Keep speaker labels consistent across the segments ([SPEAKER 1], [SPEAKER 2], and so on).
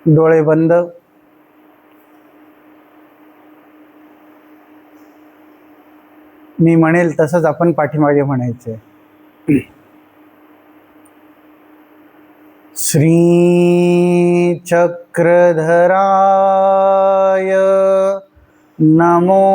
[SPEAKER 1] डोळे बंद. मी म्हणेल तसंच आपण पाठीमागे म्हणायचे. श्री चक्रधराय नमो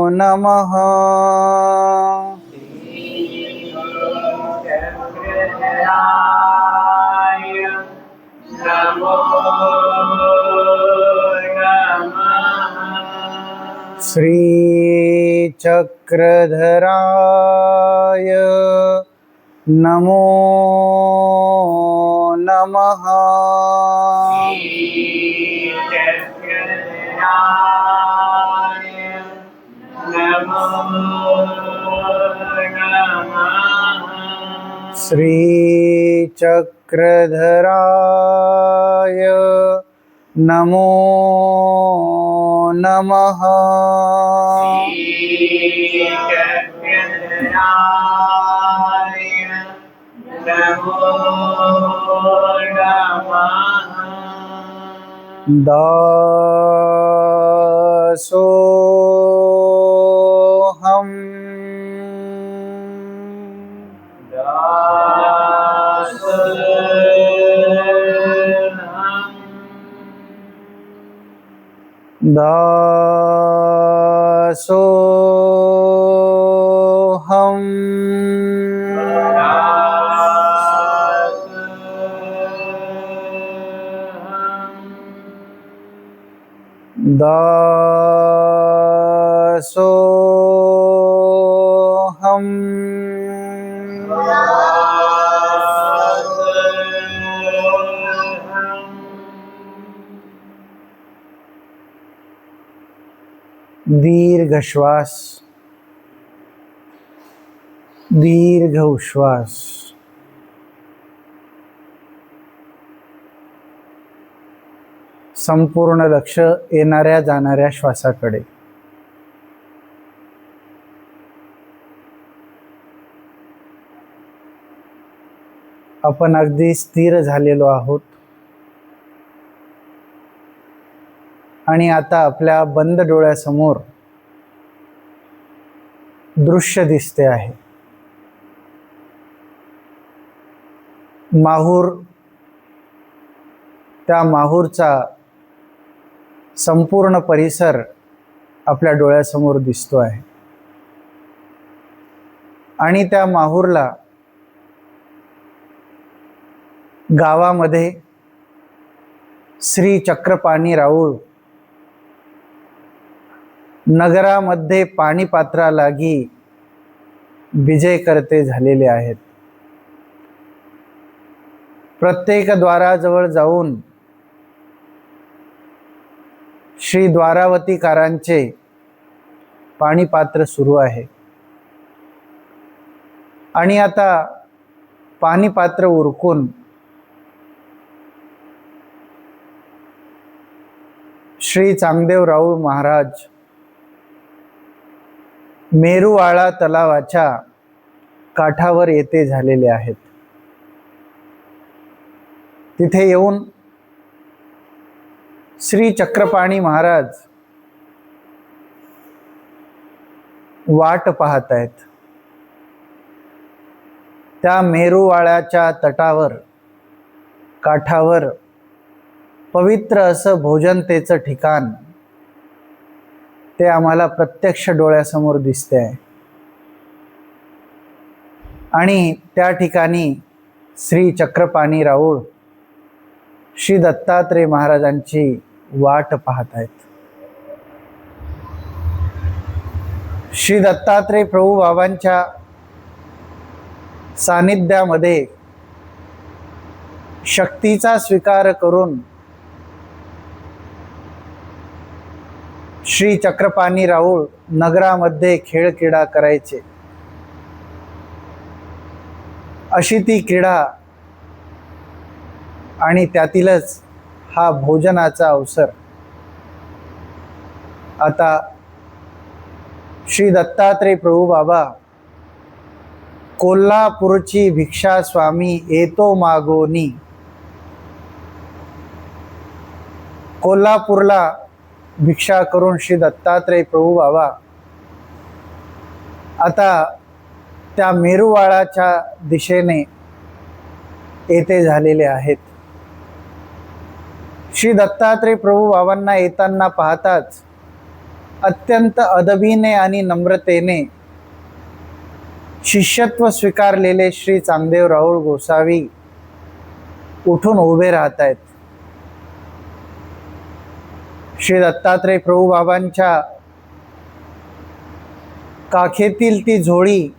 [SPEAKER 1] नमः. श्री चक्रधराय नमो नमः. श्री चक्रधराय नमो नमः. दासोहम्. दासोहम्. दासोहम्. दीर्घ श्वास, दीर्घ उश्वास. संपूर्ण लक्ष येणाऱ्या जाणाऱ्या श्वासाकडे. आपण अगदी स्थिर झालेलो आहोत आणि आता आपल्या बंद डोळ्यासमोर दृश्य दिसते आहे. माहूर, त्या माहूरचा संपूर्ण परिसर आपल्या डोळ्यासमोर दिसतो आहे आणि त्या माहूरला गावामध्ये श्री चक्रपाणी राऊळ नगरामध्ये पाणीपात्रा लागी विजय करते झालेले आहेत. प्रत्येक द्वाराजवळ जाऊन श्री द्वारावतीकारांचे पाणीपात्र सुरू आहे आणि आता पाणीपात्र उरकून श्री चांगदेव राऊळ महाराज मेरुवाळा तलावाच्या काठावर येते झालेले आहेत. तिथे येऊन श्री चक्रपाणी महाराज वाट पाहत आहेत. त्या मेरुवाळ्याच्या तटावर, काठावर पवित्र असं भोजनतेचं ठिकाण ते आम्हाला प्रत्यक्ष डोळ्यासमोर दिसते आहे आणि त्या ठिकाणी श्री चक्रपाणी राऊळ श्री दत्तात्रेय महाराजांची वाट पाहत आहेत. श्री दत्तात्रेय प्रभू बाबांच्या सानिध्यामध्ये शक्तीचा स्वीकार करून श्री चक्रपाणी राऊळ नगरामध्ये खेळ क्रीडा करायचे. अशी ती क्रीडा आणि त्यातीलच हा भोजनाचा अवसर. आता श्री दत्तात्रेय प्रभू बाबा कोल्हापूरची भिक्षा स्वामी येतो मागोनी कोल्हापूरला भिक्षा करून श्री दत्तात्रय प्रभू बाबा आता त्या मेरुवाळाच्या दिशेने येथे झालेले आहेत. श्री दत्तात्रय प्रभू बाबांना येताना पाहताच अत्यंत अदबीने आणि नम्रतेने शिष्यत्व स्वीकारलेले श्री चांगदेव राऊळ गोसावी उठून उभे राहत आहेत. श्री दत्तात्रय प्रभू बाबांच्या काखेतील ती झोळी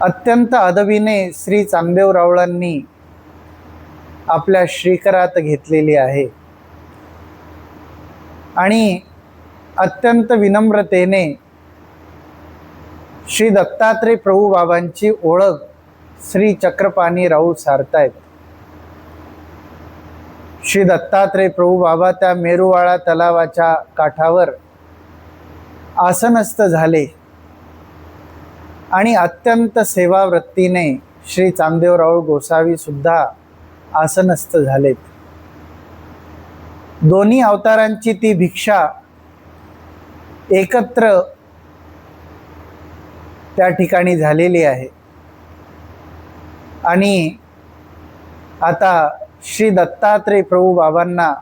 [SPEAKER 1] अत्यंत अदबीने श्री चांगदेव राऊळांनी आपल्या श्रीकरात घेतलेली आहे आणि अत्यंत विनम्रतेने श्री दत्तात्रय प्रभू बाबांची ओळख श्री चक्रपाणी राऊळ सारतायत. श्री दत्तात्रय प्रभू बाबा त्या मेरुवाळा तलावाच्या काठावर आसनस्थ झाले आणि अत्यंत सेवावृत्तीने श्री चांगदेव राऊळ गोसावी सुद्धा आसनस्थ झालेत. दोन्ही अवतारांची ती भिक्षा एकत्र त्या ठिकाणी झालेली आहे आणि आता श्री दत्तात्रय प्रभू बाबांना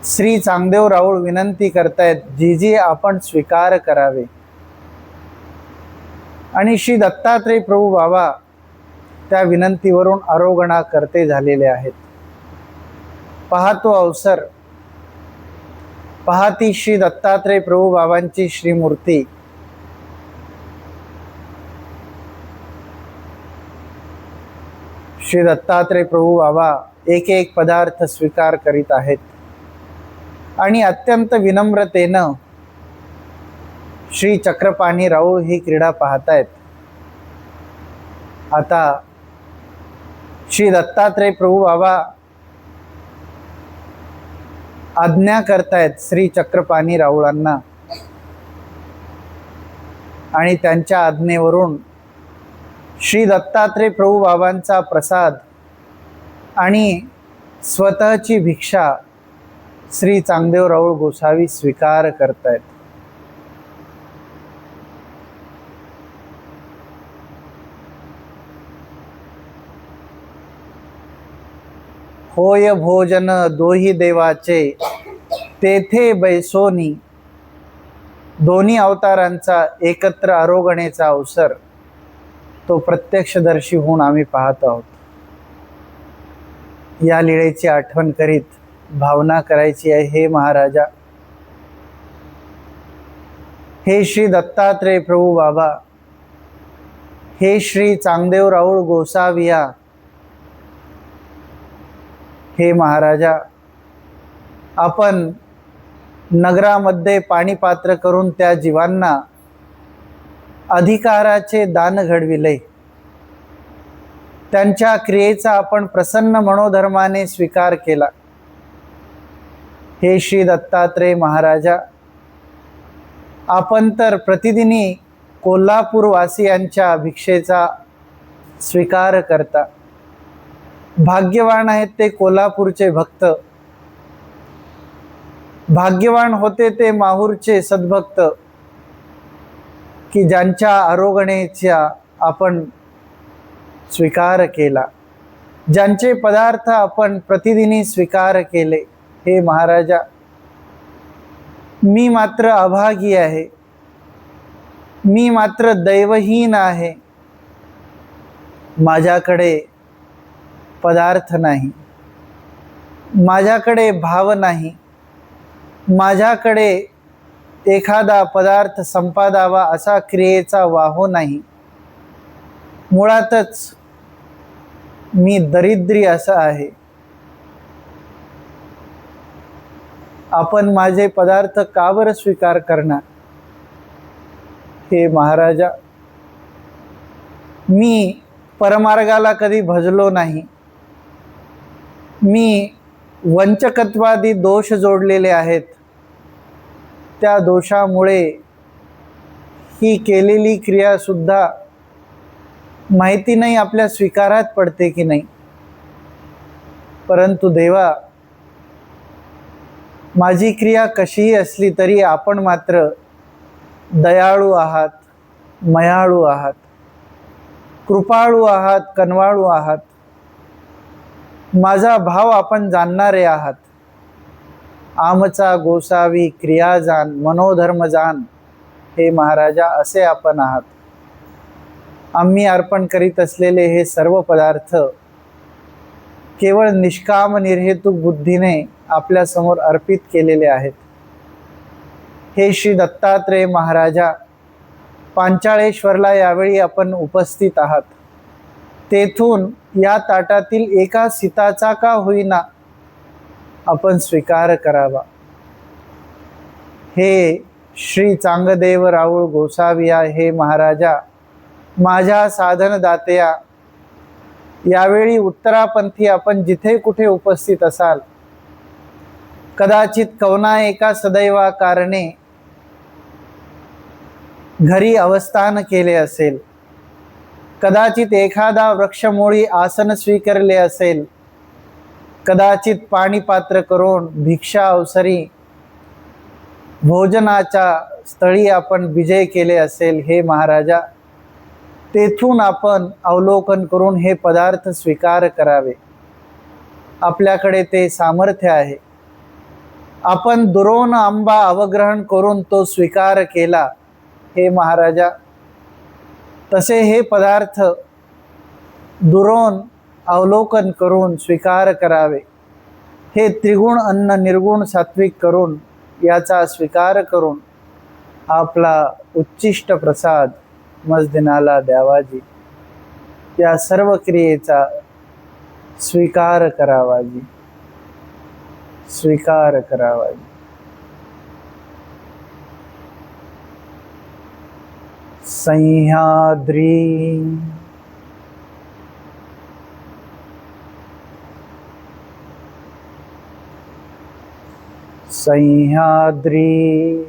[SPEAKER 1] श्री चांगदेव राऊळ विनंती करतायत, जी आपण स्वीकार करावे. आणि श्री दत्तात्रय प्रभू बाबा त्या विनंतीवरून आरोगणा करते झालेले आहेत. पाहतो अवसर, पाहती श्री दत्तात्रय प्रभू बाबांची श्रीमूर्ती श्री दत्तात्रय प्रभू बाबा एक एक पदार्थ स्वीकार करीत आहेत आणि अत्यंत विनम्रतेनं श्री चक्रपाणी राऊळ ही क्रीडा पाहतायत. आता श्री दत्तात्रय प्रभू बाबा आज्ञा करतायत श्री चक्रपाणी राऊळांना आणि त्यांच्या आज्ञेवरून श्री दत्तात्रय प्रभू बाबांचा प्रसाद आणि स्वतःची भिक्षा श्री चांगदेव राऊळ गोसावी स्वीकार करतायत. होय भोजन दोही देवाचे तेथे बैसोनी. दोन्ही अवतारांचा एकत्र आरोगणेचा अवसर तो प्रत्यक्षदर्शी होऊन आम्ही पाहत आहोत. या लीळेची आठवण करीत भावना करायची आहे. हे महाराजा, हे श्री दत्तात्रय प्रभू बाबा, हे श्री चांगदेव राऊळ गोसाविया, हे महाराजा, आपण नगरामध्ये पाणी पात्र करून त्या जीवांना अधिकाराचे दान घडविले. त्यांच्या क्रियेचा आपण प्रसन्न मनोधर्माने स्वीकार केला. हे श्री दत्तात्रय महाराजा, आपण तर प्रतिदिनी कोल्हापूरवासियांच्या भिक्षेचा स्वीकार करता. भाग्यवान आहेत ते कोल्हापूरचे भक्त, भाग्यवान होते ते माहूरचे सद्भक्त की ज्यांच्या आरोगणेचा आपण स्वीकार केला, ज्यांचे पदार्थ आपण प्रतिदिनी स्वीकार केले. हे महाराजा, मी मात्र अभागी आहे, मी मात्र दैवहीन आहे. माझ्याकडे पदार्थ नाही, माझ्याकडे भाव नाही, माझ्याकडे एखादा पदार्थ संपादावा असा क्रियेचा वाहो नाही. मुळातच मी दरिद्री असा आहे. आपण माझे पदार्थ का बरं स्वीकार करणार? हे महाराजा, मी परमार्गाला कधी भजलो नाही. मी वंचकत्वादी दोष जोडलेले आहेत. त्या दोषामुळे ही केलेली क्रिया सुद्धा माहिती नाही आपल्या स्वीकारात पडते की नाही. परंतु देवा, माझी क्रिया कशीही असली तरी आपण मात्र दयाळू आहात, मयाळू आहात, कृपाळू आहात, कनवाळू आहात. माझा भाव आपण जाणणारे आहात. आमचा गोसावी क्रिया जाण, मनोधर्म जाण, हे महाराजा असे आपण आहात. आम्ही अर्पण करीत असलेले हे सर्व पदार्थ केवळ निष्काम निर्हेतुक बुद्धीने आपल्या समोर अर्पित केलेले आहेत. हे श्री दत्तात्रेय महाराजा, पांचाळेश्वरला यावेळी आपण उपस्थित आहात. तेथून या ताटातील एका सिताचा का होईना आपण स्वीकार करावा. हे श्री चांगदेव राऊळ गोसाविया, हे महाराजा, माझ्या साधनदात्या, यावेळी उत्तरापंथी आपण जिथे कुठे उपस्थित असाल, कदाचित कवना एका सदैवा कारणे घरी अवस्थान केले असेल, कदाचित एखादा वृक्षमूळी आसन स्वीकारले असेल, कदाचित पाणीपात्र करून भिक्षा अवसरी भोजनाच्या स्थळी आपण विजय केले असेल. हे महाराजा, तेथून आपण अवलोकन करून हे पदार्थ स्वीकार करावे. आपल्याकडे ते सामर्थ्य आहे. आपण दुरोण आंबा अवग्रहण करून तो स्वीकार केला. हे महाराजा, तसे हे पदार्थ दुरोण अवलोकन करून स्वीकार करावे. हे त्रिगुण अन्न निर्गुण सात्विक करून याचा स्वीकार करून आपला उच्चिष्ट प्रसाद मजदिनाला द्यावाजी. या सर्व क्रियेचा स्वीकार करावाजी, स्वीकार करावाजी. सह्याद्री सह्याद्री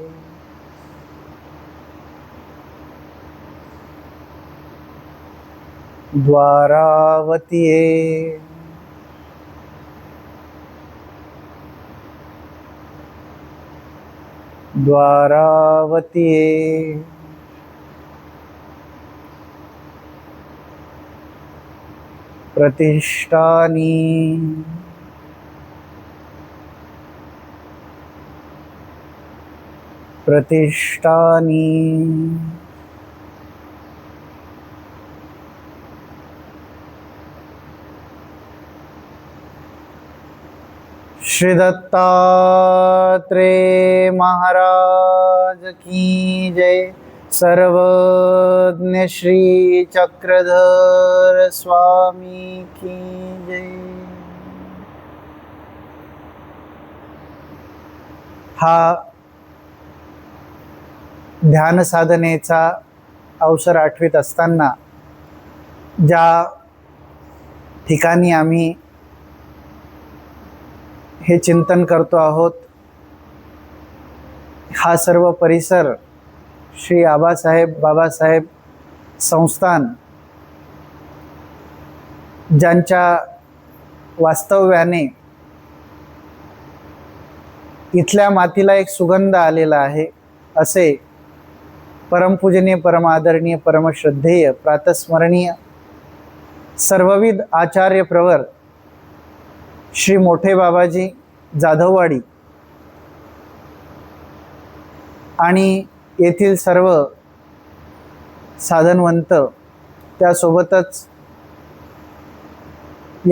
[SPEAKER 1] द्वारावतीये द्वारावतीये प्रतिष्ठानी प्रतिष्ठानी श्री दत्तात्रेय महाराज की जय. सर्वज्ञ श्री चक्रधर स्वामी की जय. हा ध्यान साधनेचा अवसर आठवीत असताना ज्या ठिकाणी आम्ही हे चिंतन करतो आहोत, हा सर्व परिसर श्री आबासाहेब बाबासाहेब संस्थान ज्यांच्या वास्तव्याने इथल्या मातीला एक सुगंध आलेला आहे, असे परमपूजनीय, परमादरणीय, परमश्रद्धेय, प्रातस्मरणीय, सर्वविध आचार्य प्रवर श्री मोठे बाबाजी जाधववाडी आणि येथील सर्व साधनवंत, त्यासोबतच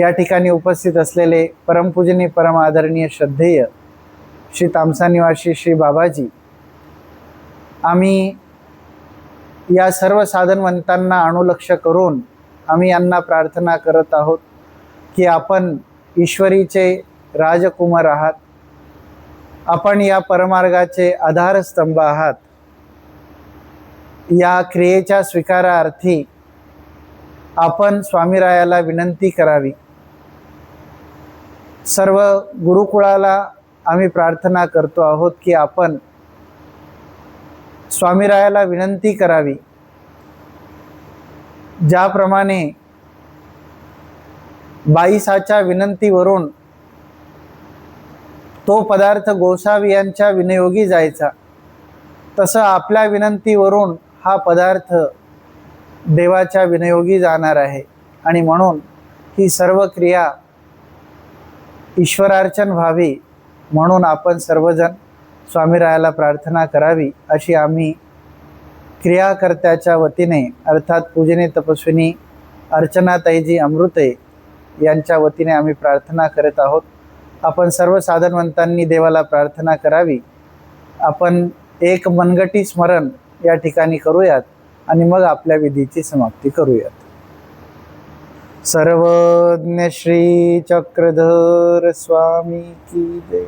[SPEAKER 1] या ठिकाणी उपस्थित असलेले परमपूजनीय, परमादरणीय, श्रद्धेय श्री तामसा निवासी श्री बाबाजी, आम्ही या सर्व साधनवंतांना अनुलक्ष करून आम्ही यांना प्रार्थना करत आहोत की आपण ईश्वरीचे राजकुमार आहात, आपण या परमार्गाचे आधारस्तंभ आहात. या क्रियेच्या स्वीकारार्थी आपण स्वामीरायाला विनंती करावी. सर्व गुरुकुळाला आम्ही प्रार्थना करतो आहोत की आपण स्वामीरायाला विनंती करावी. ज्याप्रमाणे 22 विनंतीवरून तो पदार्थ गोसावी यांच्या विनियोगी जायचा, तसं आपल्या विनंतीवरून हा पदार्थ देवाच्या विनियोगी जाणार आहे. आणि म्हणून ही सर्व क्रिया ईश्वरार्चन व्हावी म्हणून आपण सर्वजण स्वामीरायाला प्रार्थना करावी, अशी आम्ही क्रियाकर्त्याच्या वतीने अर्थात पूजनीय तपस्विनी अर्चनाताईजी अमृते यांच्या वतीने आम्ही प्रार्थना करत आहोत. आपण सर्व साधनवंतांनी देवाला प्रार्थना करावी. आपण एक मनगटी स्मरण या ठिकाणी करूयात आणि मग आपल्या विधीची समाप्ती करूयात. सर्वज्ञ श्री चक्रधर स्वामी की जय.